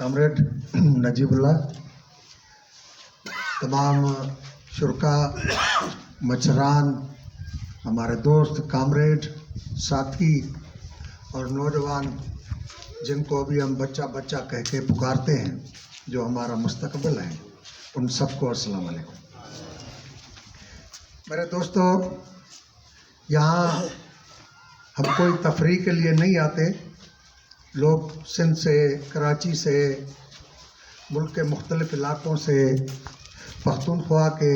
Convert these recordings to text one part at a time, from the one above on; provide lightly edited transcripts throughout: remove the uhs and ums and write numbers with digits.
Comrade نجیب اللہ، تمام شرکا، مچھران، ہمارے دوست، کامریڈ، ساتھی اور نوجوان جن کو ابھی ہم بچہ بچہ کہہ کے پکارتے ہیں، جو ہمارا مستقبل ہے، ان سب کو السلام علیکم۔ میرے دوستو، یہاں ہم کوئی تفریح کے لیے نہیں آتے۔ لوگ سندھ سے، کراچی سے، ملک کے مختلف علاقوں سے، پختونخوا کے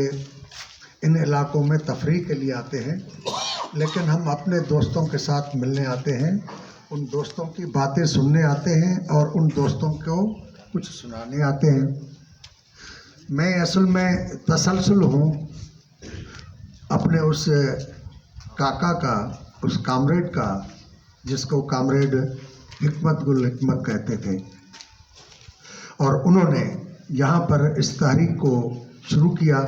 ان علاقوں میں تفریح کے لیے آتے ہیں، لیکن ہم اپنے دوستوں کے ساتھ ملنے آتے ہیں، ان دوستوں کی باتیں سننے آتے ہیں اور ان دوستوں کو کچھ سنانے آتے ہیں۔ میں اصل میں تسلسل ہوں اپنے اس کاکا کا، اس کامریڈ کا، جس کو کامریڈ حکمت گل حکمت کہتے تھے، اور انہوں نے یہاں پر اس تحریک کو شروع کیا،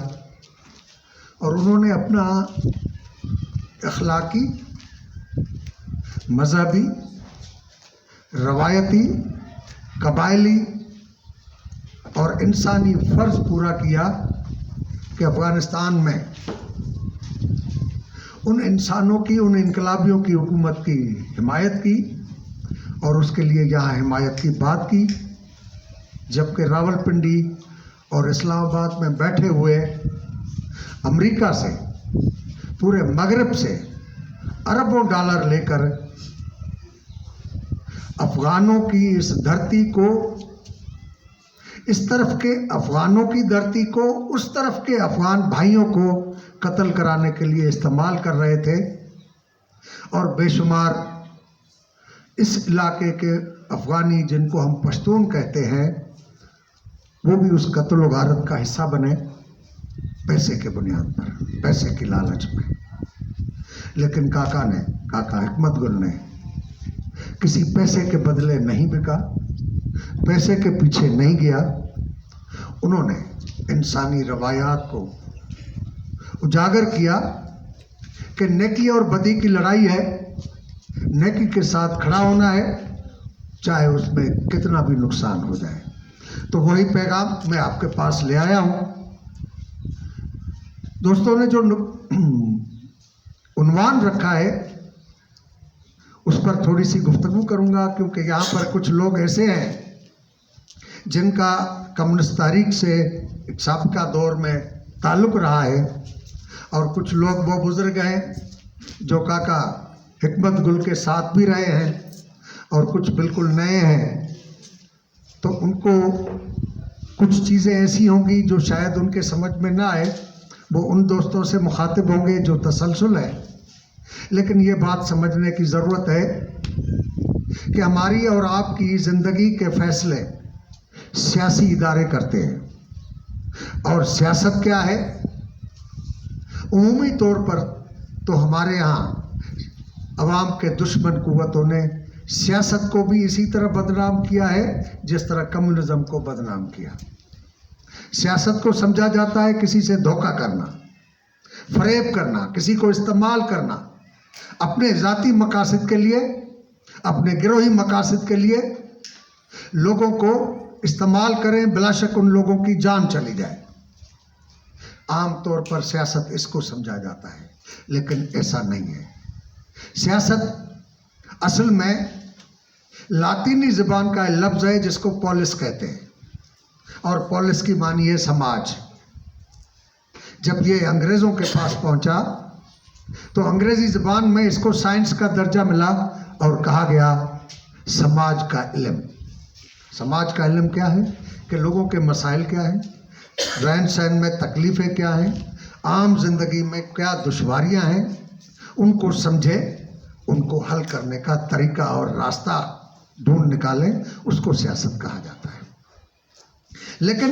اور انہوں نے اپنا اخلاقی، مذہبی، روایتی، قبائلی اور انسانی فرض پورا کیا کہ افغانستان میں ان انسانوں کی، ان انقلابیوں کی حکومت کی حمایت کی، اور اس کے لیے یہاں حمایت کی بات کی، جبکہ راولپنڈی اور اسلام آباد میں بیٹھے ہوئے امریکہ سے، پورے مغرب سے اربوں ڈالر لے کر افغانوں کی اس دھرتی کو، اس طرف کے افغانوں کی دھرتی کو، اس طرف کے افغان بھائیوں کو قتل کرانے کے لیے استعمال کر رہے تھے، اور بے شمار اس علاقے کے افغانی، جن کو ہم پشتون کہتے ہیں، وہ بھی اس قتل و غارت کا حصہ بنے، پیسے کے بنیاد پر، پیسے کی لالچ میں۔ لیکن کاکا حکمت گل نے کسی پیسے کے بدلے نہیں بکا، پیسے کے پیچھے نہیں گیا۔ انہوں نے انسانی روایات کو اجاگر کیا کہ نیکی اور بدی کی لڑائی ہے، نیکی کے ساتھ کھڑا ہونا ہے، چاہے اس میں کتنا بھی نقصان ہو جائے۔ تو وہی پیغام میں آپ کے پاس لے آیا ہوں۔ دوستوں نے جو عنوان رکھا ہے، اس پر تھوڑی سی گفتگو کروں گا، کیونکہ یہاں پر کچھ لوگ ایسے ہیں جن کا کمیونسٹ تاریخ سے ایک سابقہ دور میں تعلق رہا ہے، اور کچھ لوگ وہ بزرگ ہیں جو کاکا حکمت گل کے ساتھ بھی رہے ہیں، اور کچھ بالکل نئے ہیں۔ تو ان کو کچھ چیزیں ایسی ہوں گی جو شاید ان کے سمجھ میں نہ آئے، وہ ان دوستوں سے مخاطب ہوں گے جو تسلسل ہے۔ لیکن یہ بات سمجھنے کی ضرورت ہے کہ ہماری اور آپ کی زندگی کے فیصلے سیاسی ادارے کرتے ہیں، اور سیاست کیا ہے؟ عمومی طور پر تو ہمارے یہاں عوام کے دشمن قوتوں نے سیاست کو بھی اسی طرح بدنام کیا ہے جس طرح کمیونزم کو بدنام کیا۔ سیاست کو سمجھا جاتا ہے کسی سے دھوکہ کرنا، فریب کرنا، کسی کو استعمال کرنا، اپنے ذاتی مقاصد کے لیے، اپنے گروہی مقاصد کے لیے لوگوں کو استعمال کریں، بلا شک ان لوگوں کی جان چلی جائے۔ عام طور پر سیاست اس کو سمجھا جاتا ہے، لیکن ایسا نہیں ہے۔ سیاست اصل میں لاطینی زبان کا لفظ ہے جس کو پولس کہتے ہیں، اور پولس کی معنی ہے سماج۔ جب یہ انگریزوں کے پاس پہنچا تو انگریزی زبان میں اس کو سائنس کا درجہ ملا، اور کہا گیا سماج کا علم۔ سماج کا علم کیا ہے؟ کہ لوگوں کے مسائل کیا ہیں، رہن سہن میں تکلیفیں کیا ہیں، عام زندگی میں کیا دشواریاں ہیں، ان کو سمجھے، ان کو حل کرنے کا طریقہ اور راستہ ڈھونڈ نکالیں، اس کو سیاست کہا جاتا ہے۔ لیکن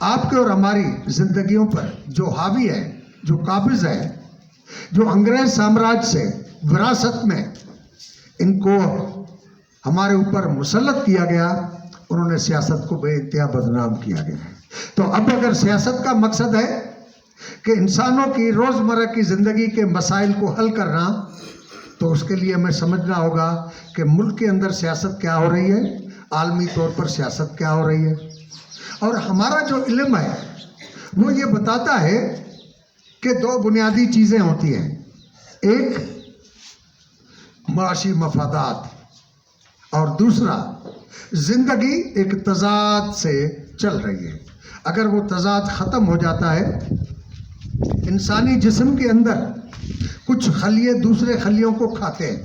آپ کے اور ہماری زندگیوں پر جو حاوی ہے، جو قابض ہے، جو انگریز سامراج سے وراثت میں ان کو ہمارے اوپر مسلط کیا گیا، انہوں نے سیاست کو بے انتہا بدنام کیا گیا ہے۔ تو اب اگر سیاست کا مقصد ہے کہ انسانوں کی روزمرہ کی زندگی کے مسائل کو حل کرنا، تو اس کے لیے ہمیں سمجھنا ہوگا کہ ملک کے اندر سیاست کیا ہو رہی ہے، عالمی طور پر سیاست کیا ہو رہی ہے. اور ہمارا جو علم ہے وہ یہ بتاتا ہے کہ دو بنیادی چیزیں ہوتی ہیں. ایک معاشی مفادات اور دوسرا زندگی ایک تضاد سے چل رہی ہے. اگر وہ تضاد ختم ہو جاتا ہے، انسانی جسم کے اندر کچھ خلیے دوسرے خلیوں کو کھاتے ہیں،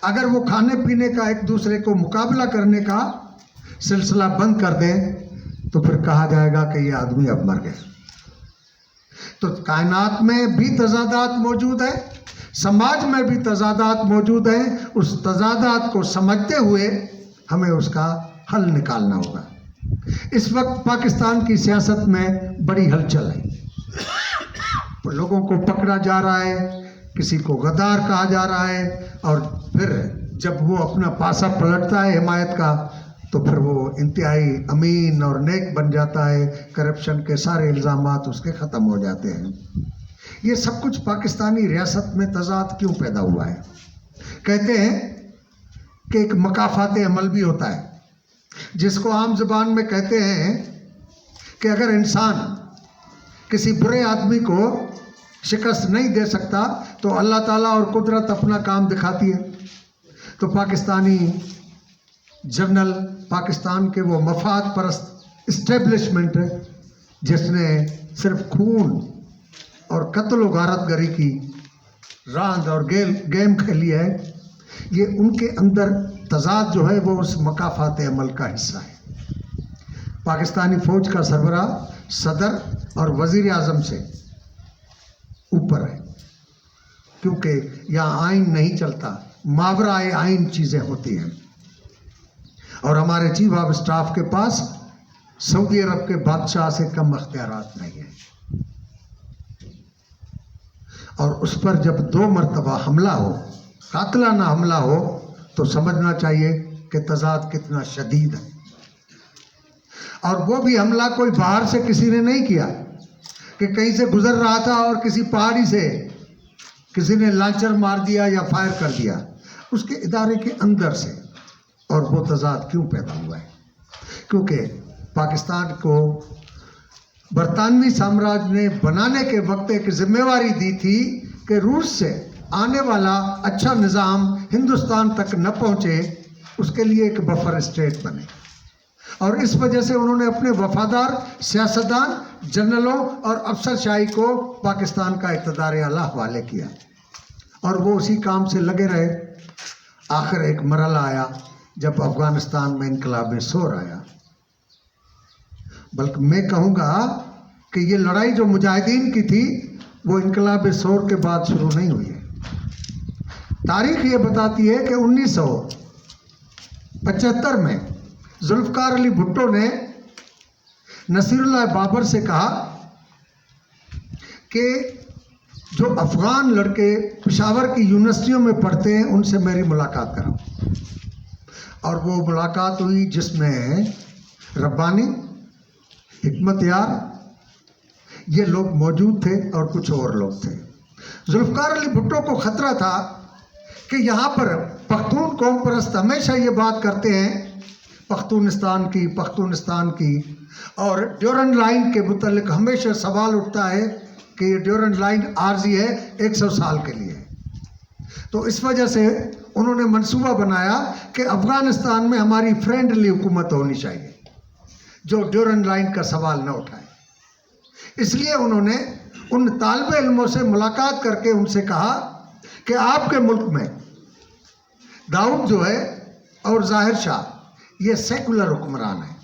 اگر وہ کھانے پینے کا ایک دوسرے کو مقابلہ کرنے کا سلسلہ بند کر دیں تو پھر کہا جائے گا کہ یہ آدمی اب مر گئے. تو کائنات میں بھی تضادات موجود ہیں، سماج میں بھی تضادات موجود ہیں. اس تضادات کو سمجھتے ہوئے ہمیں اس کا حل نکالنا ہوگا. اس وقت پاکستان کی سیاست میں بڑی ہلچل ہے. لوگوں کو پکڑا جا رہا ہے، کسی کو غدار کہا جا رہا ہے، اور پھر جب وہ اپنا پاسا پلٹتا ہے حمایت کا تو پھر وہ انتہائی امین اور نیک بن جاتا ہے. کرپشن کے سارے الزامات اس کے ختم ہو جاتے ہیں. یہ سب کچھ پاکستانی ریاست میں تضاد کیوں پیدا ہوا ہے؟ کہتے ہیں کہ ایک مکافات عمل بھی ہوتا ہے، جس کو عام زبان میں کہتے ہیں کہ اگر انسان کسی برے آدمی کو شکست نہیں دے سکتا تو اللہ تعالیٰ اور قدرت اپنا کام دکھاتی ہے. تو پاکستانی جنرل، پاکستان کے وہ مفاد پرست اسٹیبلشمنٹ جس نے صرف خون اور قتل و غارت گری کی راند اور گیم کھیلی ہے، یہ ان کے اندر تضاد جو ہے وہ اس مکافات عمل کا حصہ ہے. پاکستانی فوج کا سربراہ صدر اور وزیر اعظم سے اوپر ہے، کیونکہ یہاں آئین نہیں چلتا، ماورائے آئین چیزیں ہوتی ہیں. اور ہمارے چیف آف اسٹاف کے پاس سعودی عرب کے بادشاہ سے کم اختیارات نہیں ہیں. اور اس پر جب 2 مرتبہ حملہ ہو، قاتلانہ حملہ ہو، تو سمجھنا چاہیے کہ تضاد کتنا شدید ہے. اور وہ بھی حملہ کوئی باہر سے کسی نے نہیں کیا کہ کہیں سے گزر رہا تھا اور کسی پہاڑی سے کسی نے لانچر مار دیا یا فائر کر دیا، اس کے ادارے کے اندر سے. اور وہ تضاد کیوں پیدا ہوا ہے؟ کیونکہ پاکستان کو برطانوی سامراج نے بنانے کے وقت ایک ذمہ داری دی تھی کہ روس سے آنے والا اچھا نظام ہندوستان تک نہ پہنچے، اس کے لیے ایک بفر اسٹیٹ بنے. اور اس وجہ سے انہوں نے اپنے وفادار سیاستدان، جنرلوں اور افسر شاہی کو پاکستان کا اقتدار اعلیٰ حوالے کیا، اور وہ اسی کام سے لگے رہے. آخر ایک مرحلہ آیا جب افغانستان میں انقلاب سور آیا. بلکہ میں کہوں گا کہ یہ لڑائی جو مجاہدین کی تھی وہ انقلاب سور کے بعد شروع نہیں ہوئی ہے. تاریخ یہ بتاتی ہے کہ 1975 میں ذوالفقار علی بھٹو نے نصیر اللہ بابر سے کہا کہ جو افغان لڑکے پشاور کی یونیورسٹیوں میں پڑھتے ہیں ان سے میری ملاقات کراؤ. اور وہ ملاقات ہوئی جس میں ربانی، حکمت یار، یہ لوگ موجود تھے اور کچھ اور لوگ تھے. ذوالفقار علی بھٹو کو خطرہ تھا کہ یہاں پر پختون قوم پرست ہمیشہ یہ بات کرتے ہیں پختونستان کی، اور ڈیورنڈ لائن کے متعلق ہمیشہ سوال اٹھتا ہے کہ یہ ڈیورنڈ لائن عارضی ہے، 100 سال کے لیے. تو اس وجہ سے انہوں نے منصوبہ بنایا کہ افغانستان میں ہماری فرینڈلی حکومت ہونی چاہیے جو ڈیورنڈ لائن کا سوال نہ اٹھائے. اس لیے انہوں نے ان طالب علموں سے ملاقات کر کے ان سے کہا کہ آپ کے ملک میں داؤد جو ہے اور ظاہر شاہ یہ سیکولر حکمران ہیں،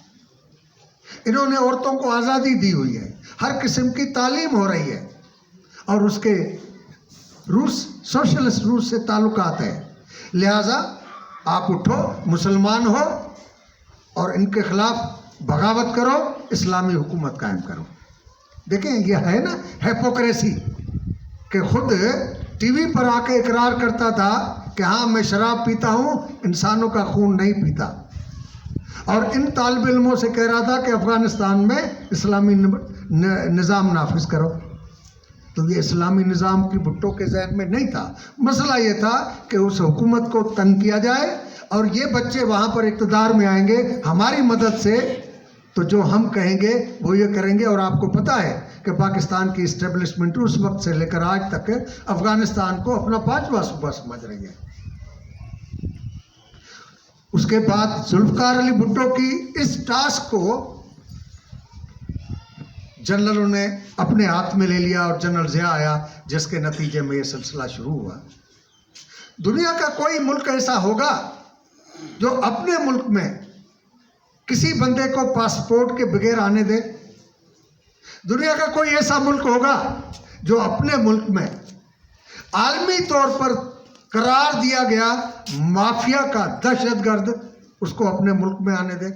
انہوں نے عورتوں کو آزادی دی ہوئی ہے، ہر قسم کی تعلیم ہو رہی ہے، اور اس کے سوشلسٹ روس سے تعلقات ہیں. لہٰذا آپ اٹھو، مسلمان ہو، اور ان کے خلاف بغاوت کرو، اسلامی حکومت قائم کرو. دیکھیں یہ ہے نا ہیپوکریسی، کہ خود ٹی وی پر آ کے اقرار کرتا تھا کہ ہاں میں شراب پیتا ہوں، انسانوں کا خون نہیں پیتا، اور ان طالب علموں سے کہہ رہا تھا کہ افغانستان میں اسلامی نظام نافذ کرو. تو یہ اسلامی نظام کی بھٹو کے ذہن میں نہیں تھا. مسئلہ یہ تھا کہ اس حکومت کو تنگ کیا جائے اور یہ بچے وہاں پر اقتدار میں آئیں گے ہماری مدد سے، تو جو ہم کہیں گے وہ یہ کریں گے. اور آپ کو پتہ ہے کہ پاکستان کی اسٹیبلشمنٹ اس وقت سے لے کر آج تک افغانستان کو اپنا 5واں صوبہ سمجھ رہی ہے. اس کے بعد ذوالفقار علی بھٹو کی اس ٹاسک کو جنرلوں نے اپنے ہاتھ میں لے لیا اور جنرل ضیاء آیا، جس کے نتیجے میں یہ سلسلہ شروع ہوا. دنیا کا کوئی ملک ایسا ہوگا جو اپنے ملک میں کسی بندے کو پاسپورٹ کے بغیر آنے دے؟ دنیا کا کوئی ایسا ملک ہوگا جو اپنے ملک میں عالمی طور پر قرار دیا گیا مافیا کا دہشت گرد اس کو اپنے ملک میں آنے دے؟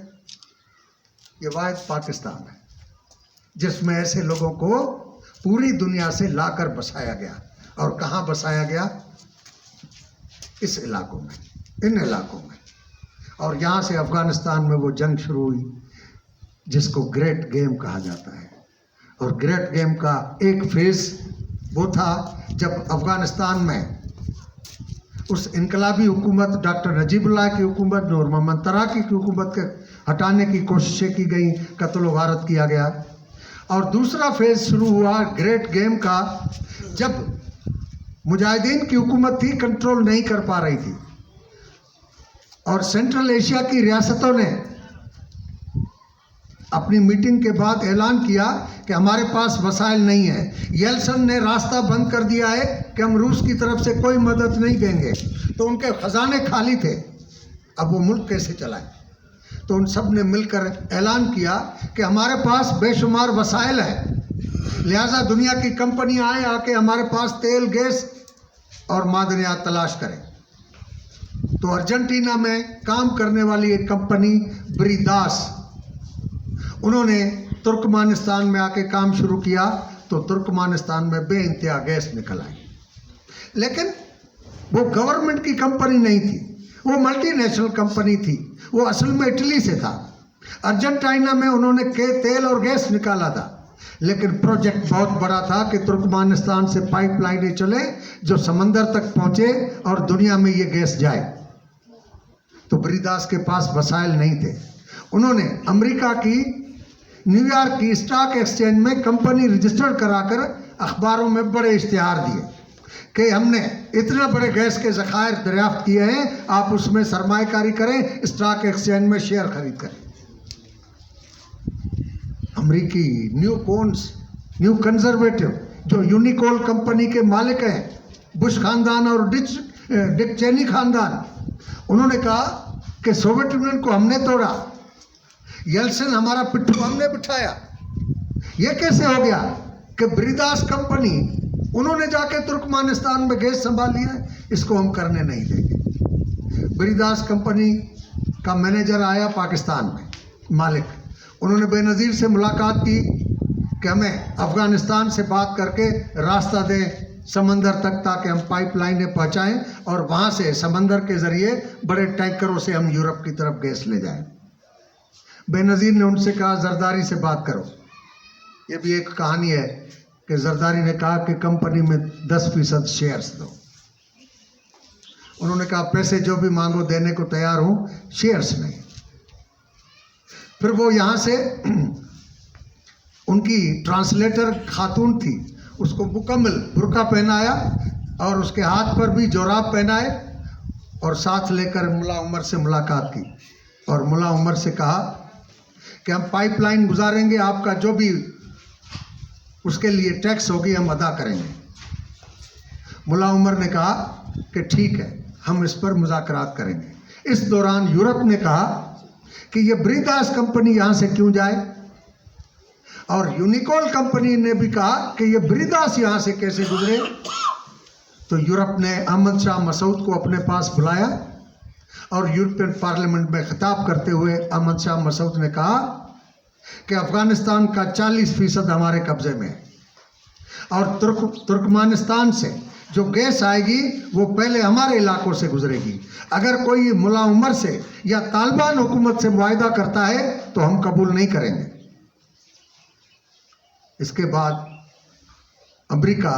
یہ واحد پاکستان ہے جس میں ایسے لوگوں کو پوری دنیا سے لا کر بسایا گیا. اور کہاں بسایا گیا؟ اس علاقوں میں، ان علاقوں میں. اور یہاں سے افغانستان میں وہ جنگ شروع ہوئی جس کو گریٹ گیم کہا جاتا ہے. اور گریٹ گیم کا ایک فیز وہ تھا جب افغانستان میں اس انقلابی حکومت ڈاکٹر نجیب اللہ کی حکومت، نور محمد تراکی کی حکومت کے ہٹانے کی کوششیں کی گئیں، قتل و غارت کیا گیا. اور دوسرا فیز شروع ہوا گریٹ گیم کا جب مجاہدین کی حکومت تھی، کنٹرول نہیں کر پا رہی تھی، اور سینٹرل ایشیا کی ریاستوں نے اپنی میٹنگ کے بعد اعلان کیا کہ ہمارے پاس وسائل نہیں ہیں. یلسن نے راستہ بند کر دیا ہے کہ ہم روس کی طرف سے کوئی مدد نہیں دیں گے. تو ان کے خزانے خالی تھے، اب وہ ملک کیسے چلائیں؟ تو ان سب نے مل کر اعلان کیا کہ ہمارے پاس بے شمار وسائل ہیں، لہٰذا دنیا کی کمپنی آئیں، آ کے ہمارے پاس تیل، گیس اور معدنیات تلاش کریں. تو ارجنٹینا میں کام کرنے والی ایک کمپنی بریداس، انہوں نے ترکمانستان میں آ کے کام شروع کیا. تو ترکمانستان میں بے انتہا گیس نکل آئی. لیکن وہ گورنمنٹ کی کمپنی نہیں تھی، وہ ملٹی نیشنل کمپنی تھی. وہ اصل میں اٹلی سے تھا. ارجنٹائنا میں انہوں نے تیل اور گیس نکالا تھا، لیکن پروجیکٹ بہت بڑا تھا کہ ترکمانستان سے پائپ لائنیں چلے جو سمندر تک پہنچے اور دنیا میں یہ گیس جائے. تو بریداس کے پاس وسائل نہیں تھے. انہوں نے امریکہ کی نیو یارک کی اسٹاک ایکسچینج میں کمپنی رجسٹر کرا کر اخباروں میں بڑے اشتہار دیے کہ ہم نے اتنا بڑے گیس کے ذخائر دریافت کیے ہیں، آپ اس میں سرمایہ کاری کریں، اسٹاک ایکسچینج میں شیئر خرید کریں. امریکی نیو کنزرویٹو جو یونیکول کمپنی کے مالک ہیں، بش خاندان اور ڈک چینی خاندان، انہوں نے کہا کہ سوویت یونین کو ہم نے توڑا، یلسن ہمارا پٹھو ہم نے بٹھایا. یہ کیسے ہو گیا کہ بریداس کمپنی انہوں نے جا کے ترکمانستان میں گیس سنبھال لیا ہے، اس کو ہم کرنے نہیں دیں گے. بریداس کمپنی کا مینیجر آیا پاکستان میں، مالک، انہوں نے بے نظیر سے ملاقات کی کہ ہمیں افغانستان سے بات کر کے راستہ دیں سمندر تک تاکہ ہم پائپ لائنیں پہنچائیں اور وہاں سے سمندر کے ذریعے بڑے ٹینکروں سے ہم یورپ کی طرف گیس لے جائیں. بے نظیر نے ان سے کہا زرداری سے بات کرو. یہ بھی ایک کہانی ہے کہ زرداری نے کہا کہ کمپنی میں 10% شیئرز دو. انہوں نے کہا پیسے جو بھی مانگو دینے کو تیار ہوں، شیئرز نہیں. پھر وہ یہاں سے ان کی ٹرانسلیٹر خاتون تھی، اس کو مکمل برقع پہنایا اور اس کے ہاتھ پر بھی جوراب پہنائے اور ساتھ لے کر ملا عمر سے ملاقات کی. اور ملا عمر سے کہا کہ ہم پائپ لائن گزاریں گے، آپ کا جو بھی اس کے لیے ٹیکس ہوگی ہم ادا کریں گے. ملا عمر نے کہا کہ ٹھیک ہے، ہم اس پر مذاکرات کریں گے. اس دوران یورپ نے کہا کہ یہ بریداس کمپنی یہاں سے کیوں جائے، اور یونیکول کمپنی نے بھی کہا کہ یہ بریداس یہاں سے کیسے گزرے. تو یورپ نے احمد شاہ مسعود کو اپنے پاس بلایا اور یورپین پارلیمنٹ میں خطاب کرتے ہوئے احمد شاہ مسعود نے کہا کہ افغانستان کا 40% ہمارے قبضے میں ہے، اور ترکمانستان سے جو گیس آئے گی وہ پہلے ہمارے علاقوں سے گزرے گی. اگر کوئی ملا عمر سے یا طالبان حکومت سے معاہدہ کرتا ہے تو ہم قبول نہیں کریں گے. اس کے بعد امریکہ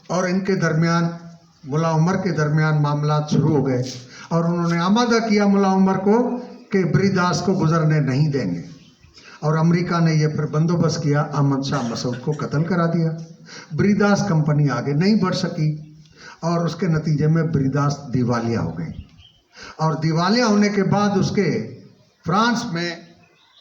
اور ان کے درمیان ملا عمر کے درمیان معاملات شروع ہو گئے اور انہوں نے آمادہ کیا ملا عمر کو کہ بریداس کو گزرنے نہیں دیں گے، اور امریکہ نے یہ پھر بندوبست کیا، احمد شاہ مسعود کو قتل کرا دیا۔ بریداس کمپنی آگے نہیں بڑھ سکی اور اس کے نتیجے میں بریداس دیوالیہ ہو گئی، اور دیوالیہ ہونے کے بعد اس کے فرانس میں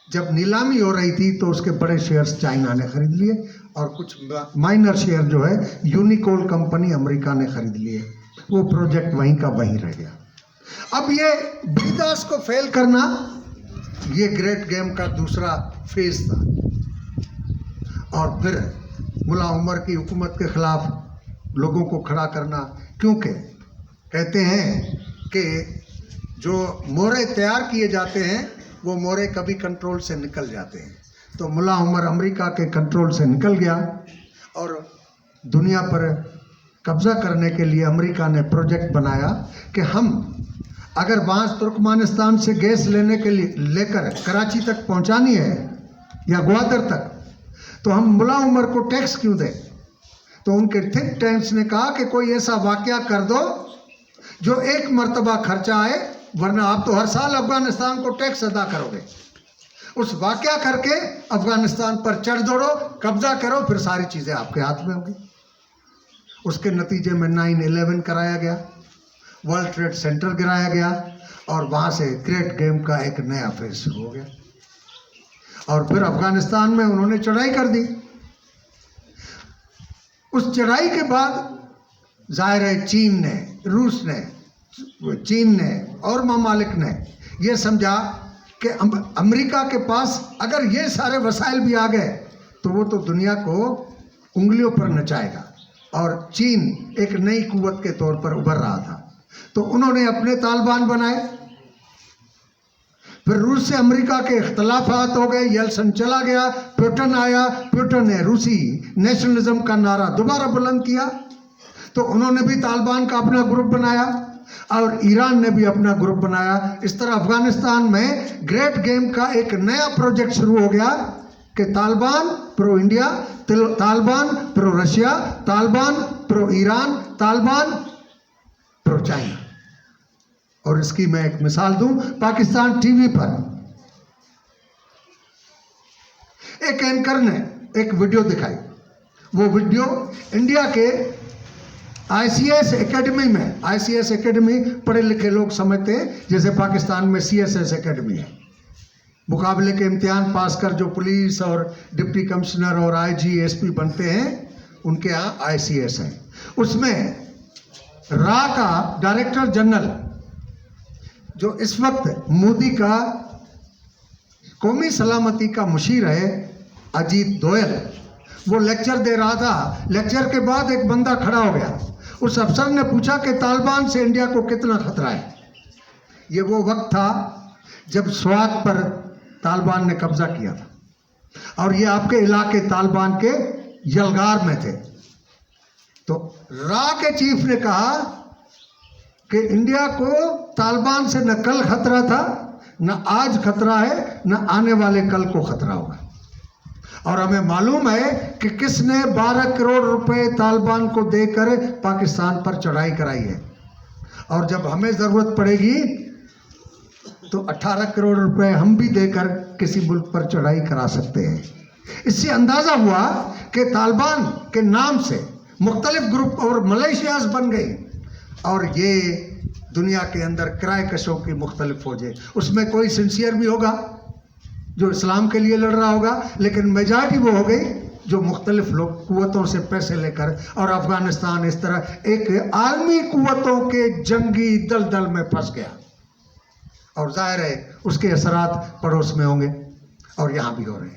جب نیلامی ہو رہی تھی تو اس کے بڑے شیئرز چائنا نے خرید لیے اور کچھ مائنر شیئر جو ہے یونیکول کمپنی امریکہ نے خرید لیے، وہ پروجیکٹ وہیں کا وہیں رہ گیا۔ اب یہ بریداس کو فیل کرنا یہ گریٹ گیم کا دوسرا فیز تھا، اور پھر ملا عمر کی حکومت کے خلاف لوگوں کو کھڑا کرنا، کیونکہ کہتے ہیں کہ جو مورے تیار کیے جاتے ہیں وہ مورے کبھی کنٹرول سے نکل جاتے ہیں، تو ملا عمر امریکہ کے کنٹرول سے نکل گیا اور دنیا پر قبضہ کرنے کے لیے امریکہ نے پروجیکٹ بنایا کہ ہم اگر وہاں ترکمانستان سے گیس لینے کے لیے لے کر کراچی تک پہنچانی ہے یا گوادر تک، تو ہم ملا عمر کو ٹیکس کیوں دیں؟ تو ان کے تھنک ٹینکس نے کہا کہ کوئی ایسا واقعہ کر دو جو ایک مرتبہ خرچہ آئے، ورنہ آپ تو ہر سال افغانستان کو ٹیکس ادا کرو گے، اس واقعہ کر کے افغانستان پر چڑھ دوڑو، قبضہ کرو، پھر ساری چیزیں آپ کے ہاتھ میں ہوں گی۔ اس کے نتیجے میں 9/11 کرایا گیا، ورلڈ ٹریڈ سینٹر گرایا گیا، اور وہاں سے گریٹ گیم کا ایک نیا فیز شروع ہو گیا، اور پھر افغانستان میں انہوں نے چڑھائی کر دی۔ اس چڑھائی کے بعد ظاہر ہے چین نے، روس نے، چین نے اور ممالک نے یہ سمجھا کہ امریکہ کے پاس اگر یہ سارے وسائل بھی آ گئے تو وہ تو دنیا کو انگلیوں پر نچائے گا، اور چین ایک نئی قوت کے طور پر ابھر رہا تھا، تو انہوں نے اپنے طالبان بنائے۔ پھر روس سے امریکہ کے اختلافات ہو گئے، یلسن چلا گیا، پیوٹن آیا، پیوٹن نے روسی نیشنلزم کا نعرہ دوبارہ بلند کیا، تو انہوں نے بھی طالبان کا اپنا گروپ بنایا، اور ایران نے بھی اپنا گروپ بنایا۔ اس طرح افغانستان میں گریٹ گیم کا ایک نیا پروجیکٹ شروع ہو گیا کہ طالبان پرو انڈیا، طالبان پرو رشیا، طالبان پرو ایران، طالبان پرو چائنا۔ اور اس کی میں ایک مثال دوں، پاکستان ٹی وی پر ایک اینکر نے ایک ویڈیو دکھائی، وہ ویڈیو انڈیا کے آئی سی ایس اکیڈمی میں، آئی سی ایس اکیڈمی پڑھے لکھے لوگ سمجھتے ہیں جیسے پاکستان میں سی ایس ایس اکیڈمی ہے، مقابلے کے امتحان پاس کر جو پولیس اور ڈپٹی کمشنر اور آئی جی ایس پی بنتے ہیں ان کے ہاں آئی سی ایس ہے۔ اس میں را کا ڈائریکٹر جنرل جو اس وقت مودی کا قومی سلامتی کا مشیر ہے، اجیت دوئل، وہ لیکچر دے رہا تھا۔ لیکچر کے بعد ایک بندہ کھڑا ہو گیا، اس افسر نے پوچھا کہ طالبان سے انڈیا کو کتنا خطرہ ہے؟ یہ وہ وقت تھا جب سوات پر طالبان نے قبضہ کیا تھا، اور یہ آپ کے علاقے طالبان کے یلغار میں تھے۔ تو را کے چیف نے کہا کہ انڈیا کو طالبان سے نہ کل خطرہ تھا، نہ آج خطرہ ہے، نہ آنے والے کل کو خطرہ ہوگا، اور ہمیں معلوم ہے کہ کس نے 12 کروڑ روپے طالبان کو دے کر پاکستان پر چڑھائی کرائی ہے، اور جب ہمیں ضرورت پڑے گی تو 18 کروڑ روپے ہم بھی دے کر کسی ملک پر چڑھائی کرا سکتے ہیں۔ اس سے اندازہ ہوا کہ طالبان کے نام سے مختلف گروپ اور ملیشیاز بن گئی، اور یہ دنیا کے اندر کرائے کشوں کی مختلف فوجیں، اس میں کوئی سنسیئر بھی ہوگا جو اسلام کے لیے لڑ رہا ہوگا، لیکن میجارٹی وہ ہو گئی جو مختلف لوگ قوتوں سے پیسے لے کر، اور افغانستان اس طرح ایک عالمی قوتوں کے جنگی دلدل میں پھنس گیا، اور ظاہر ہے اس کے اثرات پڑوس میں ہوں گے اور یہاں بھی ہو رہے ہیں۔